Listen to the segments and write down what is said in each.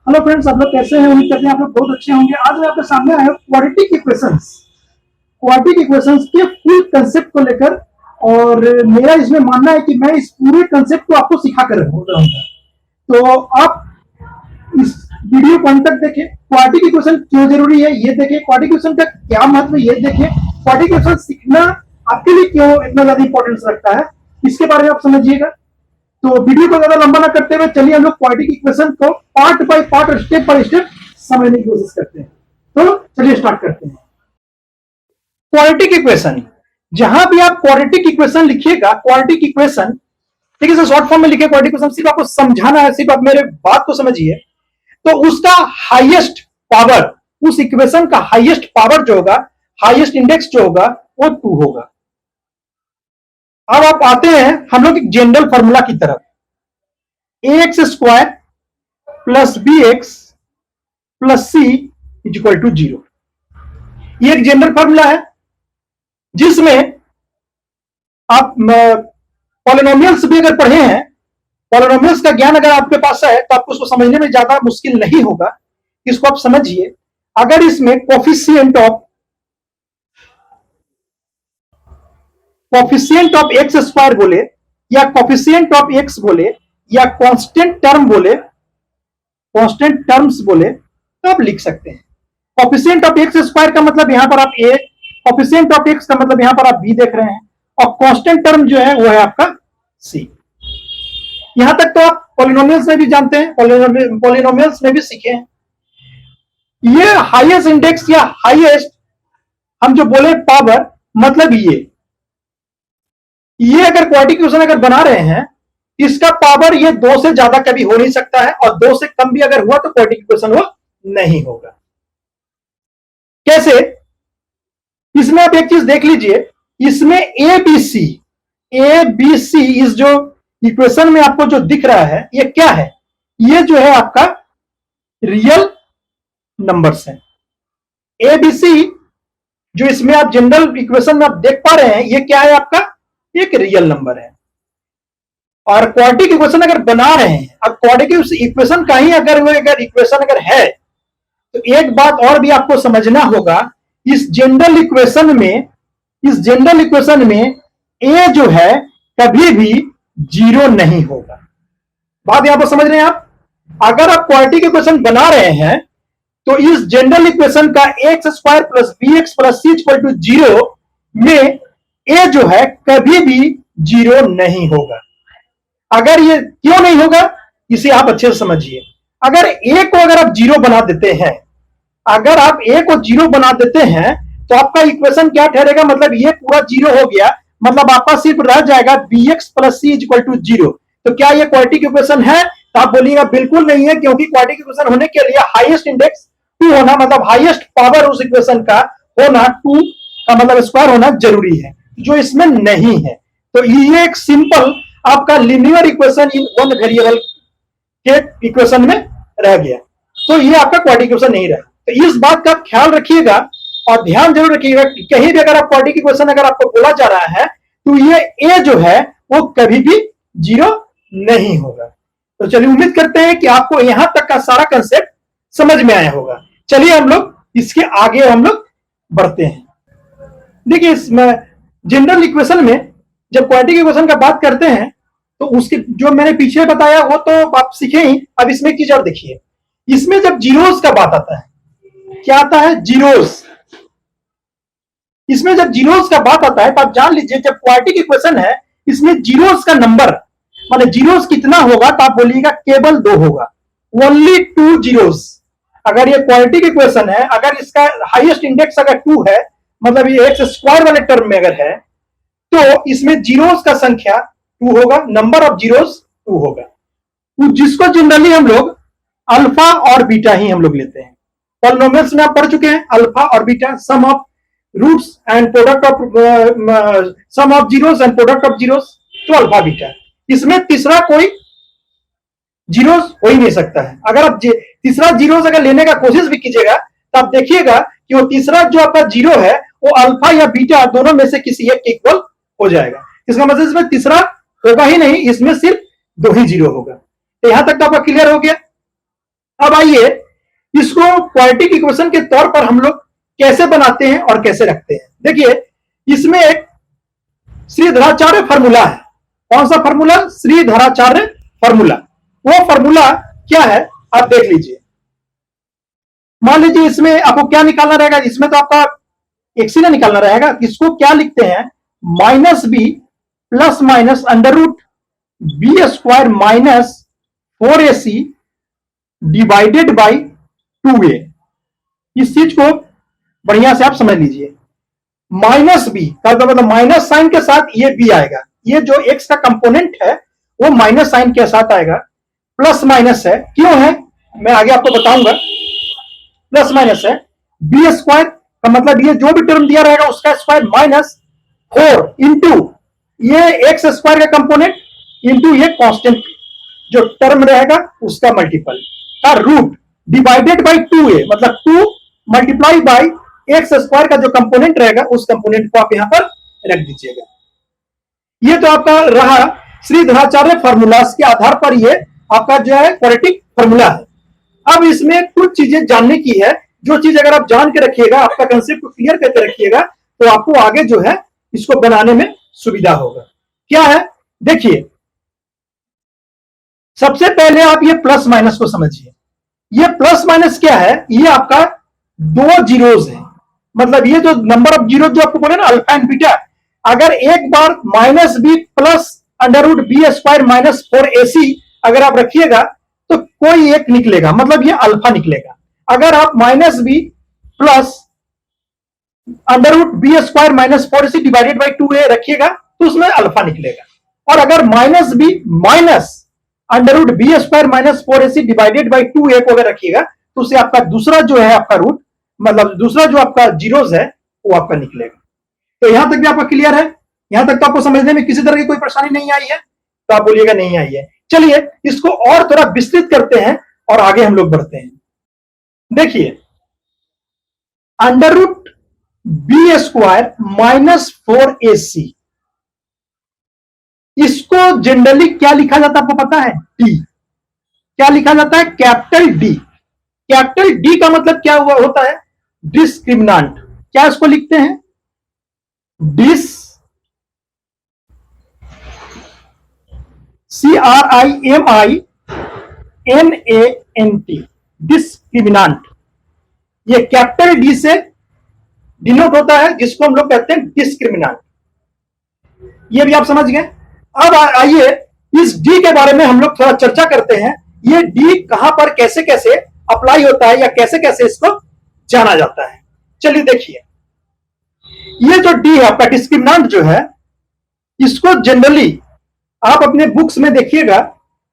Hello friends, आप लोग कैसे हैं? उम्मीद करते हैं आप लोग बहुत अच्छे होंगे। आज मैं आपके सामने आया हूँ क्वाड्रेटिक इक्वेशंस के फुल कंसेप्ट को लेकर। और मेरा इसमें मानना है कि मैं इस पूरे कंसेप्ट को आपको सिखा कर रहूंगा। तो आप इस वीडियो को अंत तक देखें। क्वाड्रेटिक इक्वेशन क्यों जरूरी है ये देखें, क्वाड्रेटिक इक्वेशन का क्या महत्व है ये देखें, क्वाड्रेटिक इक्वेशन सीखना आपके लिए क्यों इतना ज्यादा इंपॉर्टेंस रखता है इसके बारे में आप समझिएगा। तो वीडियो को ज्यादा लंबा ना करते हुए चलिए हम लोग क्वाड्रेटिक इक्वेशन को पार्ट बाय पार्ट और स्टेप बाय स्टेप समझने की कोशिश करते हैं। तो चलिए स्टार्ट करते हैं। क्वाड्रेटिक इक्वेशन, जहां भी आप क्वाड्रेटिक इक्वेशन लिखिएगा, क्वाड्रेटिक इक्वेशन ठीक है, शॉर्ट फॉर्म में लिखे क्वाड्रेटिक इक्वेशन, सिर्फ आपको समझाना है, सिर्फ आप मेरे बात को समझिए। तो उसका हाईएस्ट पावर, उस इक्वेशन का हाईएस्ट पावर जो होगा, हाईएस्ट इंडेक्स जो होगा वो 2 होगा। अब आप आते हैं हम लोग एक जनरल फॉर्मूला की तरफ। ax square plus b x plus c is equal to 0। ये एक जनरल फॉर्मूला है जिसमें आप पॉलिनोमियल्स भी अगर पढ़े हैं, पॉलिनोमियल्स का ज्ञान अगर आपके पास है तो आपको उसको समझने में ज्यादा मुश्किल नहीं होगा। इसको आप समझिए। अगर इसमें कोफिशिएंट ऑफ एक्स स्क्वायर बोले या कोफिशिएंट ऑफ एक्स बोले या कांस्टेंट टर्म्स बोले तो आप लिख सकते हैं। कोफिशिएंट ऑफ एक्स स्क्वायर का मतलब यहां पर आप ए, कोफिशिएंट ऑफ एक्स का मतलब यहां पर आप बी देख रहे हैं, और कांस्टेंट टर्म जो है वो है आपका सी। यहां तक तो आप पॉलिनोमियल्स में भी जानते हैं, पॉलिनोमियल्स में भी सीखे हैं। ये हाईएस्ट इंडेक्स या हाईएस्ट हम जो बोले पावर, मतलब ये अगर क्वाड्रेटिक इक्वेशन अगर बना रहे हैं, इसका पावर ये 2 से ज्यादा कभी हो नहीं सकता है, और 2 से कम भी अगर हुआ तो क्वाड्रेटिक इक्वेशन वो नहीं होगा। कैसे? इसमें आप एक चीज देख लीजिए, इसमें ए बी सी इस जो इक्वेशन में आपको जो दिख रहा है ये क्या है? ये जो है आपका रियल नंबर्स है। ए बी सी जो इसमें आप जनरल इक्वेशन में आप देख पा रहे हैं, ये क्या है? आपका एक रियल नंबर है। और क्वाड्रेटिक इक्वेशन अगर बना रहे हैं, अब क्वाड्रेटिक इक्वेशन का ही अगर इक्वेशन अगर है तो एक बात और भी आपको समझना होगा। इस जनरल इक्वेशन में ए जो है कभी भी 0 नहीं होगा। बात यहां पर समझ रहे हैं आप? अगर आप क्वाड्रेटिक इक्वेशन बना रहे हैं तो इस जनरल इक्वेशन का x square plus b x plus c equal to 0 में ए जो है कभी भी 0 नहीं होगा। अगर ये क्यों नहीं होगा इसे आप अच्छे से समझिए। अगर ए को अगर आप 0 बना देते हैं, अगर आप ए को 0 बना देते हैं तो आपका इक्वेशन क्या ठहरेगा? मतलब ये पूरा 0 हो गया, मतलब आपका सिर्फ रह जाएगा b x plus c equal to 0। तो क्या ये क्वाड्रेटिक इक्वेशन है? तो आप बोलिएगा बिल्कुल नहीं है, क्योंकि क्वाड्रेटिक इक्वेशन होने के लिए हाईएस्ट इंडेक्स 2 होना, मतलब हाईएस्ट पावर उस इक्वेशन का होना 2 का मतलब स्क्वायर होना जरूरी है, जो इसमें नहीं है। तो ये एक सिंपल आपका linear equation in one variable के इक्वेशन में रह गया, तो ये आपका क्वाड्रेटिक इक्वेशन नहीं रहा। तो इस बात का ख्याल रखिएगा और ध्यान जरूर रखिएगा कि कहीं भी अगर आप क्वाड्रेटिक इक्वेशन अगर आपको बोला जा रहा है तो ये ए जो है वो कभी भी 0 नहीं होगा। तो चलिए, उम्मीद करते हैं कि आपको यहां तक का सारा कंसेप्ट समझ में आया होगा। चलिए हम लोग इसके आगे हम लोग बढ़ते हैं। देखिए, इसमें जनरल इक्वेशन में जब क्वाड्रेटिक इक्वेशन का बात करते हैं तो उसके जो मैंने पीछे बताया वो तो आप सीखे ही। अब इसमें एक चीज और देखिए, इसमें जब जीरोस का बात आता है, क्या आता है? जीरोस। इसमें जब जीरोस का बात आता है तो आप जान लीजिए, जब क्वाड्रेटिक इक्वेशन है इसमें जीरोस का नंबर माने जीरोस कितना होगा? तो आप बोलिएगा केवल 2 होगा, ओनली 2 जीरोस। अगर ये क्वाड्रेटिक इक्वेशन है, अगर इसका हाईएस्ट इंडेक्स अगर 2 है, मतलब ये एक्स स्क्वायर वाले टर्म में अगर है, तो इसमें जीरोस का संख्या 2 होगा, नंबर ऑफ जीरोस 2 होगा। तो जिसको जनरली हम लोग अल्फा और बीटा ही हम लोग लेते हैं। पॉलिनोमियल्स में आप पढ़ चुके हैं, अल्फा और beta, sum of roots and product of sum of zeros and product of zeros, तो अल्फा बीटा। इसमें तीसरा कोई जीरोस हो ही नहीं सकता है। अगर आप तीसरा जीरोस अगर लेने का कोशिश भी कीजिएगा तो आप देखिएगा कि वो तीसरा जो आपका जीरो है वो अल्फा या बीटा दोनों में से किसी एक के इक्वल हो जाएगा। इसका मतलब इसमें तीसरा होगा ही नहीं, इसमें सिर्फ 2 ही जीरो होगा। तो यहां तक तो आपका क्लियर हो गया। अब आइए इसको क्वाड्रेटिक इक्वेशन के तौर पर हम लोग कैसे बनाते हैं और कैसे रखते हैं। देखिए इसमें एक श्रीधराचार्य फॉर्मूला है। कौन सा फॉर्मूला? श्रीधराचार्य फॉर्मूला। वो फॉर्मूला क्या है आप देख लीजिए। मान लीजिए इसमें आपको क्या निकालना रहेगा, इसमें तो आपका एक्स ही निकालना रहेगा। इसको क्या लिखते हैं? Minus b plus minus under root b square minus 4ac divided by 2a। इस चीज को बढ़िया से आप समझ लीजिए। माइनस बी का मतलब माइनस साइन के साथ ये बी आएगा। ये जो एक्स का कंपोनेंट है वो माइनस साइन के साथ आएगा। प्लस माइनस है, क्यों है मैं आगे आपको बताऊंगा। प्लस माइनस है, बी स्क्वायर का मतलब ये जो भी टर्म दिया रहेगा उसका स्क्वायर माइनस 4 इंटू ये एक्स स्क्वायर का कंपोनेंट इंटू ये कांस्टेंट जो टर्म रहेगा उसका मल्टीपल का रूट डिवाइडेड बाई 2a, मतलब 2 मल्टीप्लाई बाई एक्स स्क्वायर का जो कंपोनेंट रहेगा उस कंपोनेंट को आप यहां पर रख दीजिएगा। ये तो आपका रहा श्रीधराचार्य फॉर्मूला के आधार पर ये आपका जो है क्वाड्रेटिक फॉर्मूला है। अब इसमें कुछ चीजें जानने की है, जो चीज अगर आप जान के रखिएगा, आपका कंसेप्ट को क्लियर करके रखिएगा, तो आपको आगे जो है इसको बनाने में सुविधा होगा। क्या है देखिए, सबसे पहले आप ये प्लस माइनस को समझिए। ये प्लस माइनस क्या है? ये आपका दो जीरोज है, मतलब ये जो नंबर ऑफ जीरो जो आपको बोले ना अल्फा एंड बीटा, अगर एक बार minus b plus under root b square minus 4ac अगर आप रखिएगा तो कोई एक निकलेगा, मतलब ये अल्फा निकलेगा। अगर आप minus b plus under root b square minus 4ac divided by 2a रखिएगा तो उसमें अल्फा निकलेगा। और अगर minus b minus under root b square minus 4ac divided by 2a को अगर रखिएगा तो उससे आपका दूसरा जो है आपका रूट, मतलब दूसरा जो आपका जीरोस है वो आपका निकलेगा। तो यहां तक भी आपका क्लियर है? यहां तक तो आपको समझने में किसी तरह की कोई परेशानी नहीं आई है? तो आप बोलिएगा नहीं आई है। चलिए इसको और थोड़ा विस्तृत करते हैं और आगे हम लोग बढ़ते हैं। देखिए under root b square minus 4ac, इसको जनरली क्या लिखा जाता है आपको पता है? डी। क्या लिखा जाता है? Capital D. कैपिटल डी का मतलब क्या हुआ होता है? डिस्क्रिमिनांट। क्या इसको लिखते हैं? डिस CRIMINANT, डिस्क्रिमिनांट। ये कैपिटल डी से डिनोट होता है, जिसको हम लोग कहते हैं डिस्क्रिमिनांट। ये भी आप समझ गए। अब आइए इस डी के बारे में हम लोग थोड़ा चर्चा करते हैं। ये डी कहां पर कैसे कैसे अप्लाई होता है या कैसे कैसे इसको जाना जाता है। चलिए देखिए, ये जो डी है आपका डिस्क्रिमिनांट जो है, इसको जनरली आप अपने बुक्स में देखिएगा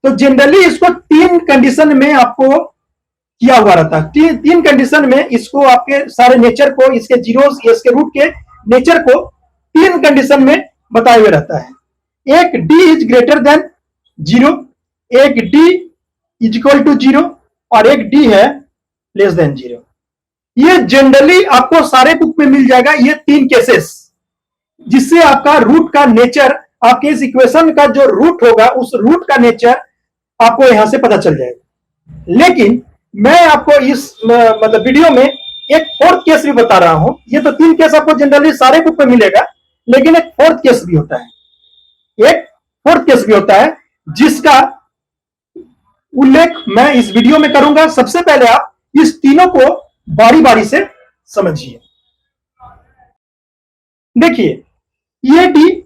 तो जनरली इसको तीन कंडीशन में आपको किया हुआ रहता है। तीन कंडीशन में इसको आपके सारे नेचर को, इसके जीरोस, इसके रूट के नेचर को तीन कंडीशन में बताए हुए रहता है। एक D is greater than zero, एक D is equal to zero और एक डी है लेस देन जीरो। ये जनरली आपको सारे बुक में मिल जाएगा, ये तीन केसेस, जिससे आपका रूट का नेचर, आपके इस इक्वेशन का जो रूट होगा उस रूट का नेचर आपको यहां से पता चल जाएगा। लेकिन मैं आपको इस मतलब वीडियो में एक फोर्थ केस भी बता रहा हूं। ये तो तीन केस आपको जनरली सारे बुक में मिलेगा, लेकिन एक फोर्थ केस भी होता है, एक फोर्थ केस भी होता है जिसका उल्लेख मैं इस वीडियो में करूंगा। सबसे पहले आप इस तीनों को बारी बारी से समझिए। देखिए ये डी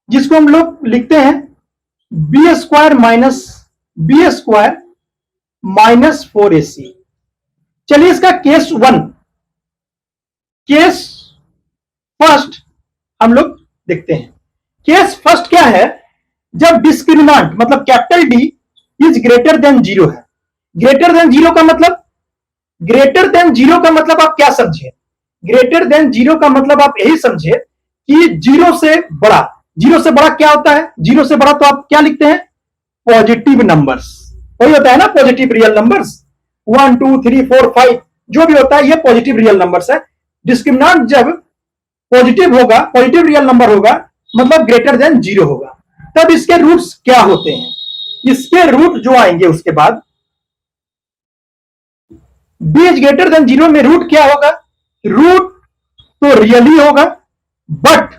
जिसको हम लोग लिखते हैं बी स्क्वायर माइनस 4ac। चलिए इसका केस वन, केस फर्स्ट हम लोग देखते हैं। केस फर्स्ट क्या है? जब डिस्क्रिमिनांट मतलब capital D is greater than zero है। ग्रेटर देन जीरो का मतलब, ग्रेटर देन जीरो का मतलब आप क्या समझे? ग्रेटर देन जीरो का मतलब आप यही समझे कि जीरो से बड़ा। जीरो से बड़ा क्या होता है? जीरो से बड़ा तो आप क्या लिखते हैं? Positive numbers. वही होता है ना पॉजिटिव रियल नंबर्स, 1 2 3 4 5 जो भी होता है ये पॉजिटिव रियल नंबर्स है। डिस्क्रिमिनांट जब पॉजिटिव होगा, पॉजिटिव रियल नंबर होगा, मतलब ग्रेटर देन जीरो होगा, तब इसके रूट्स क्या होते हैं? इसके रूट जो आएंगे उसके बाद b इज ग्रेटर देन 0 में रूट क्या होगा? रूट तो रियल ही होगा, बट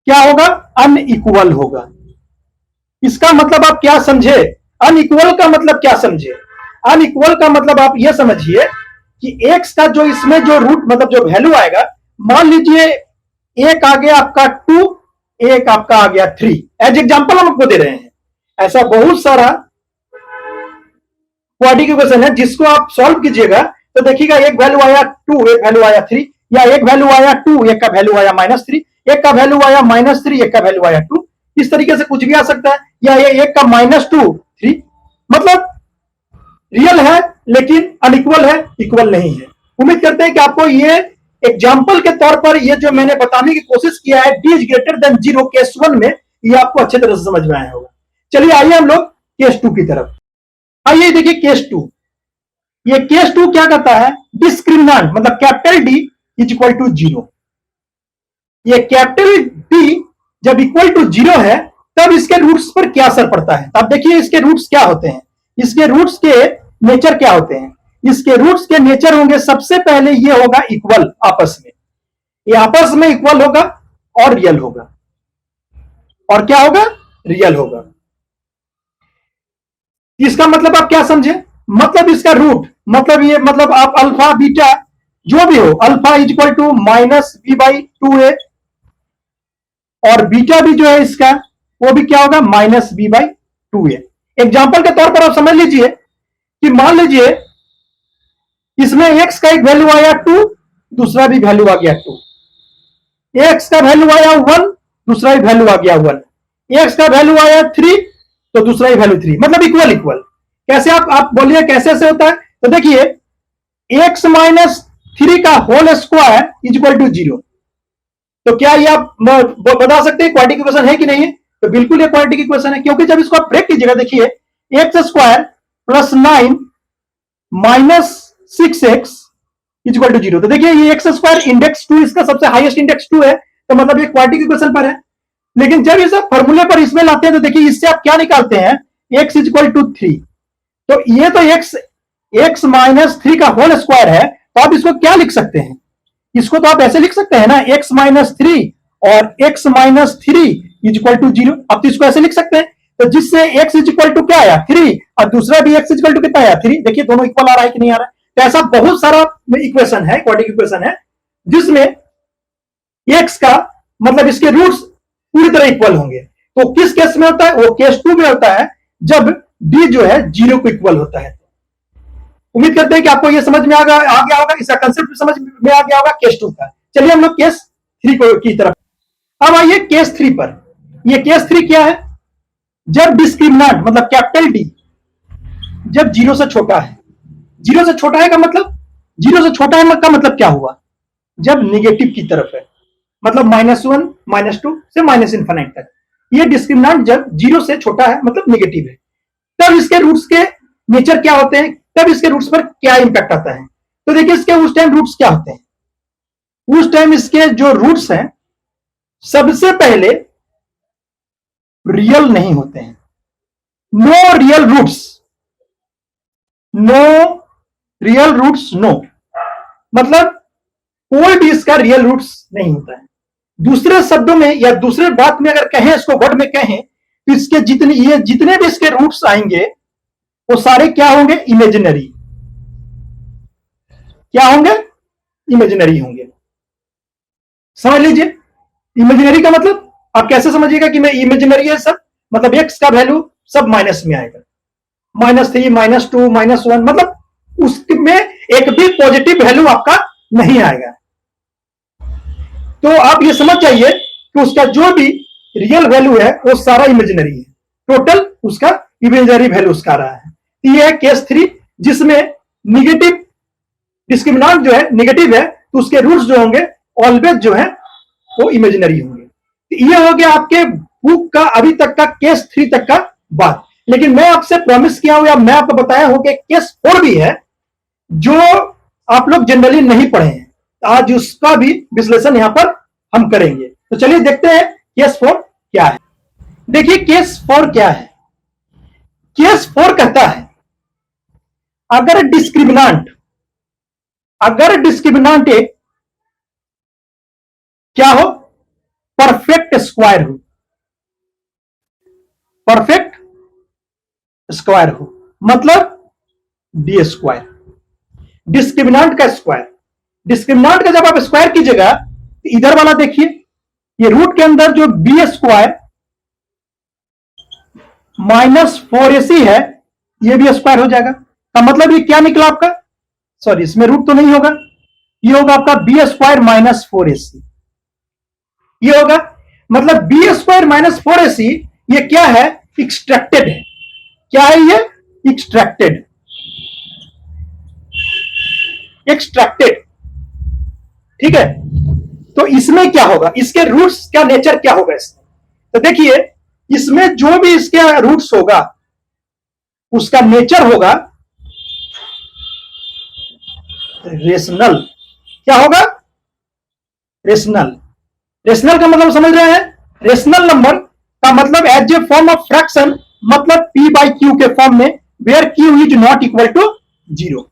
क्या होगा? अनइक्वल होगा। इसका मतलब आप क्या समझे? अनइक्वल का मतलब क्या समझे? अनइक्वल का मतलब आप यह समझिए कि x का जो इसमें जो रूट मतलब जो वैल्यू आएगा, मान लीजिए एक आ गया आपका 2, एक आपका आ गया 3, एज एग्जांपल हम आपको दे रहे हैं। ऐसा बहुत सारा क्वाड्रेटिक इक्वेशन है जिसको आप सॉल्व कीजिएगा तो देखिएगा एक वैल्यू आया 2, एक वैल्यू आया 3, या एक वैल्यू आया 2, एक का वैल्यू आया -3, एक का वैल्यू आया -3, एक का वैल्यू आया 2। इस तरीके से कुछ भी आ सकता है, या ये एक का -2, 3, मतलब रियल है लेकिन अनइक्वल है, इक्वल नहीं है। उम्मीद करते हैं कि आपको ये एग्जाम्पल के तौर पर ये जो मैंने बताने की कोशिश किया है d is greater then 0 case 1 में, ये आपको अच्छे तरह से समझ में आया होगा। चलिए आइए हम लोग केस 2 की तरफ। आइए देखिए केस 2। ये केस 2 क्या कहता है? डिस्क्रिमिनेंट मतलब capital D is equal to 0। ये कैपिटल D जब इक्वल टू 0 है तब इसके रूट्स पर क्या असर पड़ता है? तब देखिए इसके रूट्स क्या होते हैं, इसके रूट्स के नेचर क्या होते हैं। इसके रूट्स के नेचर होंगे, सबसे पहले ये होगा इक्वल आपस में, ये आपस में इक्वल होगा और रियल होगा। और क्या होगा? रियल होगा। इसका मतलब आप क्या समझे? मतलब इसका रूट मतलब ये मतलब आप अल्फा बीटा जो भी हो, alpha is equal to -b/2a, और बीटा भी जो है इसका वो भी क्या होगा? -b/2a। एग्जाम्पल के तौर पर आप समझ लीजिए कि मान लीजिए इसमें x का एक वैल्यू आया 2, दूसरा भी वैल्यू आ गया 2, x का वैल्यू आया 1, दूसरा भी वैल्यू आ गया 1, x का वैल्यू आया 3, तो दूसरा ही वैल्यू 3, मतलब इक्वल इक्वल। कैसे आप बोलिए कैसे से होता है? तो देखिए x - 3 का whole square is equal to 0। तो क्या ये आप बता सकते हैं क्वाड्रेटिक इक्वेशन है कि नहीं है? तो बिल्कुल ये क्वाड्रेटिक इक्वेशन है, क्योंकि जब इसको आप ब्रेक कीजिएगा देखिए x² + 9 - 6x is equal to 0। तो देखिए ये x² इंडेक्स 2, इसका सबसे हाईएस्ट इंडेक्स 2 है, तो मतलब ये क्वाड्रेटिक इक्वेशन पर है। लेकिन जब इसे फॉर्मूले पर इसमें लाते हैं तो देखिए इससे आप क्या निकालते हैं? x is equal to 3। तो ये तो x - 3 का होल स्क्वायर है, तो आप इसको क्या लिख सकते हैं? इसको तो आप ऐसे लिख सकते हैं ना, x - 3 और x - 3 इज इक्वल टू 0। आप तो इसको ऐसे लिख सकते हैं, तो जिससे x इज इक्वल टू क्या आया? 3, और दूसरा भी x इज इक्वल टू कितना आया? 3। देखिए दोनों इक्वल आ रहा है कि नहीं आ रहा है? तो ऐसा बहुत सारा इक्वेशन है, क्वाड्रेटिक इक्वेशन है, जिसमें x का मतलब इसके रूट्स पूरी तरह इक्वल होंगे। तो किस केस में होता है? वो केस 2 में होता है जब d जो है 0 को इक्वल होता है। उम्मीद करते हैं कि आपको यह समझ में आ गया होगा, इसका कंसेप्ट समझ में आ गया होगा केस 2 का। चलिए हम लोग केस 3 की तरफ। अब आइए केस 3 पर। यह केस 3 क्या है? जब डिस्क्रिमिनेंट मतलब कैपिटल D जब 0 से छोटा है। 0 से छोटा है का मतलब, 0 से छोटा है का मतलब क्या हुआ? जब निगेटिव की तरफ है, मतलब -1 -2 से -∞ तक। ये डिस्क्रिमिनेंट जब 0 से छोटा है मतलब निगेटिव है, तब इसके रूट्स के नेचर क्या होते हैं, तब इसके रूट्स पर क्या इंपैक्ट आता है? तो देखिए इसके उस टाइम रूट्स क्या होते हैं? उस टाइम इसके जो रूट्स हैं सबसे पहले रियल नहीं होते हैं। No real roots, no real roots, no मतलब कोई भी इसका रियल रूट्स नहीं होता है। दूसरे शब्दों में या दूसरे बात में अगर कहें, इसको वर्ड में कहें, तो इसके जितने भी इसके रूट्स आएंगे वो सारे क्या होंगे? इमेजिनरी। क्या होंगे? इमेजिनरी होंगे। समझ लीजिए इमेजिनरी का मतलब आप कैसे समझिएगा कि मैं इमेजिनरी है सब, मतलब x का वैल्यू सब माइनस में आएगा, -3 -2 -1, मतलब उसमें एक भी पॉजिटिव वैल्यू आपका नहीं आएगा। तो आप ये समझ जाइए कि उसका जो भी रियल वैल्यू है वो सारा इमेजिनरी है, टोटल उसका इमेजिनरी वैल्यू उसका रहा है। ये है केस 3 जिसमें निगेटिव डिस्क्रिमिनेंट जो है निगेटिव है, तो उसके रूट्स जो होंगे ऑलवेज जो है वो इमेजिनरी होंगे। तो ये हो गया आपके बुक का अभी तक का केस 3 तक का बात। लेकिन मैं आपसे प्रॉमिस किया हूं या मैं आपको बताया हूं कि केस 4 भी है जो आप लोग जनरली नहीं पढ़े हैं, आज उसका भी विश्लेषण यहां पर हम करेंगे। तो चलिए देखते हैं केस 4 क्या है। देखिए केस 4 क्या है। केस 4 कहता है अगर डिस्क्रिमिनांट एक क्या हो, परफेक्ट स्क्वायर हो, परफेक्ट स्क्वायर हो, मतलब डी स्क्वायर, डिस्क्रिमिनांट का स्क्वायर। डिस्क्रिमिनांट का जब आप स्क्वायर कीजिएगा तो इधर वाला देखिए, ये रूट के अंदर जो बी स्क्वायर -4ac है, ये भी स्क्वायर हो जाएगा। का मतलब ये क्या निकला आपका, सॉरी इसमें रूट तो नहीं होगा, ये होगा आपका बी स्क्वायर -4ac, ये होगा। मतलब बी स्क्वायर -4ac ये क्या है, एक्सट्रैक्टेड है। क्या है ये, एक्सट्रैक्टेड, एक्सट्रैक्टेड, ठीक है। तो इसमें क्या होगा, इसके रूट्स का नेचर क्या होगा इसमें, तो देखिए इसमें जो भी इसके रूट्स होगा उसका नेचर होगा रेशनल। क्या होगा, रेशनल। रेशनल का मतलब समझ रहे हैं, रेशनल नंबर का मतलब as a form of fraction, मतलब p बाई क्यू के फॉर्म में, where q is not equal to 0।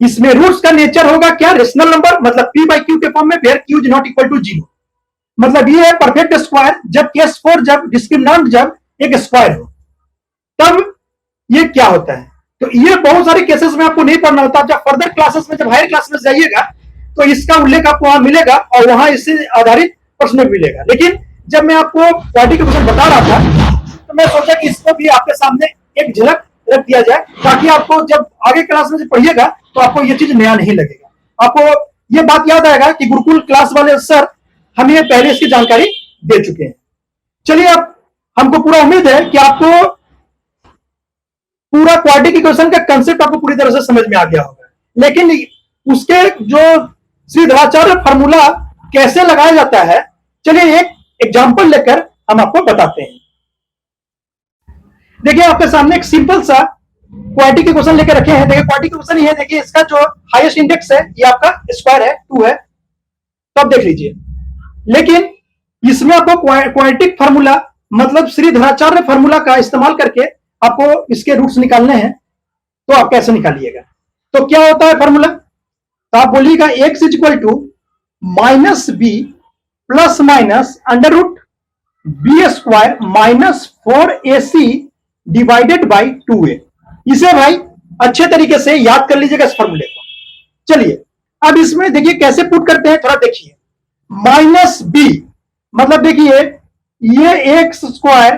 इसमें रूट्स का नेचर होगा क्या, रेशनल नंबर, मतलब p बाई क्यू के फॉर्म में, where q is not equal to 0। मतलब ये है परफेक्ट स्क्वायर जब केस 4, जब डिस्क्रिमिनांट जब एक स्क्वायर हो, तब ये क्या होता है। तो ये बहुत सारे केसेस में आपको नहीं पढ़ना होता, जब फर्दर क्लासेस में, जब हायर क्लास में जाइएगा तो इसका उल्लेख आपको वहां मिलेगा और वहां इससे आधारित प्रश्न मिलेगा। लेकिन जब मैं आपको क्वाड्रेटिक इक्वेशन बता रहा था तो मैं सोचा कि इसको भी आपके सामने एक झलक रख दिया जाए, ताकि आपको जब आगे क्लास में पढ़िएगा तो आपको ये चीज नया नहीं लगेगा। आपको ये बात याद आएगा कि गुरुकुल क्लास वाले सर हमें पहले इसकी जानकारी दे चुके हैं। चलिए, अब हमको पूरा उम्मीद है कि आपको पूरा क्वाड्रेटिक इक्वेशन का कंसेप्ट आपको पूरी तरह से समझ में आ गया होगा। लेकिन उसके जो श्रीधराचार्य फार्मूला कैसे लगाया जाता है, चलिए एक एग्जांपल लेकर हम आपको बताते हैं। देखिए आपके सामने एक सिंपल सा क्वाड्रेटिक इक्वेशन लेकर रखे हैं। देखिए क्वाड्रेटिक इक्वेशन ये है, देखिए इसका जो हाईएस्ट इंडेक्स है ये आपका स्क्वायर है, 2 है, तो आप देख लीजिए। लेकिन इसमें आपको क्वाड्रेटिक फार्मूला, मतलब श्रीधराचार्य फार्मूला का इस्तेमाल करके आपको इसके रूट्स निकालने हैं। तो आप कैसे निकालिएगा, तो क्या होता है फार्मूला, तो आप बोलिएगा x is equal to -b plus minus under root b square -4ac divided by 2a। इसे भाई अच्छे तरीके से याद कर लीजिएगा इस फार्मूले को। चलिए अब इसमें देखिए कैसे पुट करते हैं, थोड़ा देखिए। -b मतलब देखिए ये x square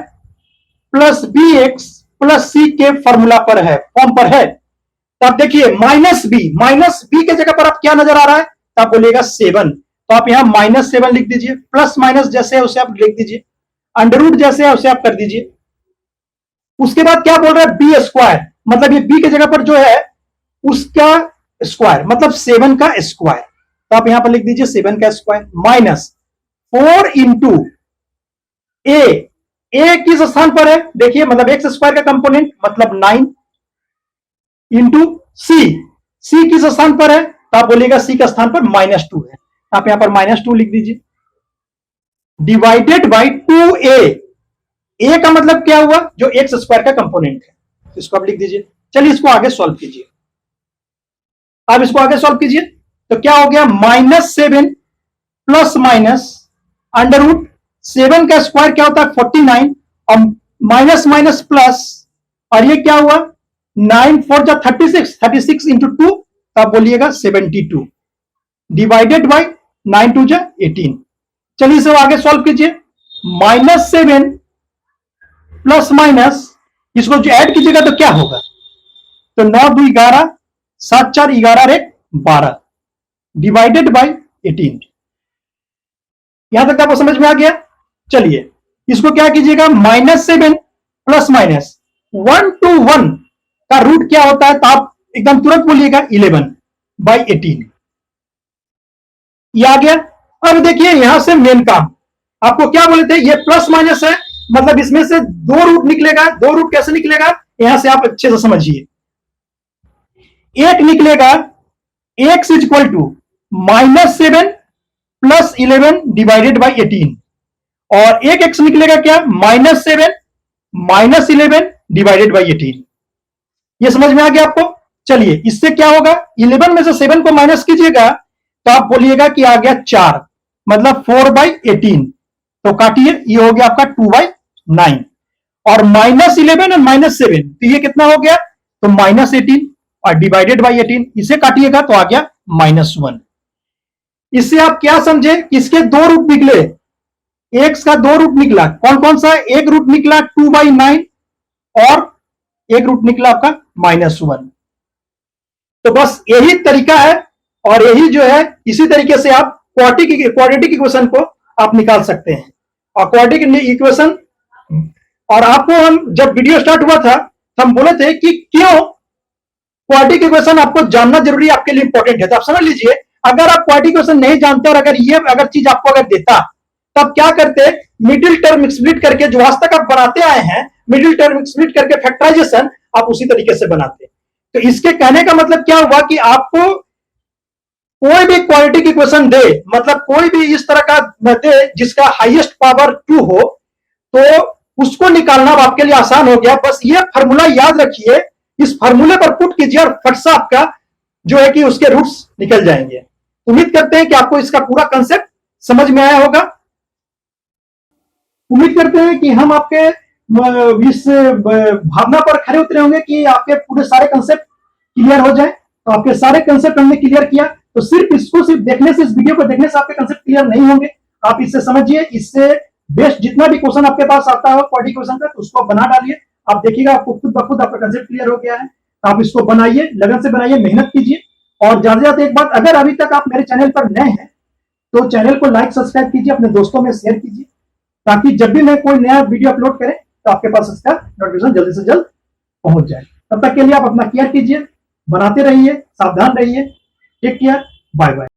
plus bx plus c के फॉर्मूला पर है, फॉर्म पर है। तो आप देखिए -b के जगह पर आप क्या नजर आ रहा है, तो आप बोलिएगा 7, तो आप यहां -7 लिख दीजिए, प्लस माइनस जैसे है उसे आप लिख दीजिए, अंडर रूट जैसे है उसे आप कर दीजिए। उसके बाद क्या बोल रहा है, बी स्क्वायर, मतलब ये बी के जगह पर जो है उसका स्क्वायर, मतलब 7 का स्क्वायर, तो आप यहां पर लिख दीजिए 7 का स्क्वायर, माइनस 4 इंटू ए किस स्थान पर है, देखिए मतलब एक्स स्क्वायर का कंपोनेंट मतलब 9 इंटू सी किस स्थान पर है, तो आप बोलिएगा सी का स्थान पर -2 है, आप यहां पर -2 लिख दीजिए, डिवाइडेड बाई 2a। ए का मतलब क्या हुआ, जो एक्स स्क्वायर का कंपोनेंट है, इसको आप लिख दीजिए। चलिए इसको आगे सॉल्व कीजिए, आप इसको आगे सॉल्व कीजिए, तो क्या हो गया, -7 प्लस माइनस अंडर रूट 7 का स्क्वायर क्या होता है 49, और माइनस माइनस प्लस, और ये क्या हुआ 9 4 जा 36 इंटू 2, तो आप बोलिएगा 72 डिवाइडेड बाई 9 2 जा 18। चलिए इसे आगे सॉल्व कीजिए, -7 प्लस माइनस, इसको जो ऐड कीजिएगा तो क्या होगा, तो 9 2 11, 7 4 11 एक 12 डिवाइडेड बाई 18। यहां तक आपको समझ में आ गया। चलिए इसको क्या कीजिएगा, -7 प्लस माइनस 1 to 1 का रूट क्या होता है, तो आप एकदम तुरंत बोलिएगा 11 बाई 18। ये आ गया। अब देखिए यहां से मेन काम, आपको क्या बोले थे, ये प्लस माइनस है, मतलब इसमें से 2 रूट निकलेगा। 2 रूट कैसे निकलेगा, यहां से आप अच्छे से समझिए। एक निकलेगा x is equal to -7 plus 11 divided by 18, और एक x निकलेगा क्या, -7 -11 डिवाइडेड बाई 18। ये समझ में आ गया आपको? चलिए, इससे क्या होगा, 11 में से 7 को माइनस कीजिएगा तो आप बोलिएगा कि आ गया 4, मतलब 4/18। तो काटिए, ये हो गया आपका 2/9। और -11 और -7, तो ये कितना हो गया, तो -18 और डिवाइडेड बाई 18, इसे काटिएगा तो आ गया -1। इससे आप क्या समझे, इसके दो रूट निकले, एक्स का दो रूट निकला, कौन कौन सा, एक रूट निकला 2/9 और एक रूट निकला आपका -1। तो बस यही तरीका है, और यही जो है, इसी तरीके से आप क्वाड्रेटिक इक्वेशन को आप निकाल सकते हैं। और क्वाड्रेटिक इक्वेशन, और आपको हम जब वीडियो स्टार्ट हुआ था तो हम बोले थे कि क्यों क्वाड्रेटिक इक्वेशन आपको जानना जरूरी, आपके लिए इंपॉर्टेंट है। तो आप समझ लीजिए, अगर आप क्वाड्रेटिक इक्वेशन नहीं जानते और अगर चीज आपको अगर देता, तो आप क्या करते, मिडिल टर्म स्प्लिट करके, जो आज तक आप बनाते आए हैं, मिडिल टर्म स्प्लिट करके फैक्टराइजेशन आप उसी तरीके से बनाते। तो इसके कहने का मतलब क्या हुआ कि आपको कोई भी क्वाड्रेटिक इक्वेशन दे, मतलब कोई भी इस तरह का दे जिसका हाईएस्ट पावर 2 हो, तो उसको निकालना आपके लिए आसान हो गया। बस ये फॉर्मूला याद रखिए, इस फॉर्मूले पर पुट कीजिए और फट से आपका जो है कि उसके रूट्स निकल जाएंगे। उम्मीद करते हैं कि आपको इसका पूरा कंसेप्ट समझ में आया होगा। उम्मीद करते हैं कि हम आपके इस भावना पर खरे उतरे होंगे कि आपके पूरे सारे कंसेप्ट क्लियर हो जाए। तो आपके सारे कंसेप्ट हमने क्लियर किया, तो सिर्फ इसको सिर्फ देखने से, इस वीडियो को देखने से आपके कंसेप्ट क्लियर नहीं होंगे। आप इससे समझिए, इससे बेस्ट जितना भी क्वेश्चन आपके पास आता हो क्वाड्रेटिक क्वेश्चन का, तो उसको बना डालिए। आप देखिएगा आपको खुद ब खुद आपका कंसेप्ट क्लियर हो गया है। आप इसको बनाइए, लगन से बनाइए, मेहनत कीजिए। और ज्यादा ज्यादा एक बात, अगर अभी तक आप मेरे चैनल पर नए हैं तो चैनल को लाइक सब्सक्राइब कीजिए, अपने दोस्तों में शेयर कीजिए, ताकि जब भी मैं कोई नया वीडियो अपलोड करें तो आपके पास इसका नोटिफिकेशन जल्दी से जल्द पहुंच जाए। तब तक के लिए आप अपना केयर कीजिए, बनाते रहिए, सावधान रहिए। Take care, bye bye.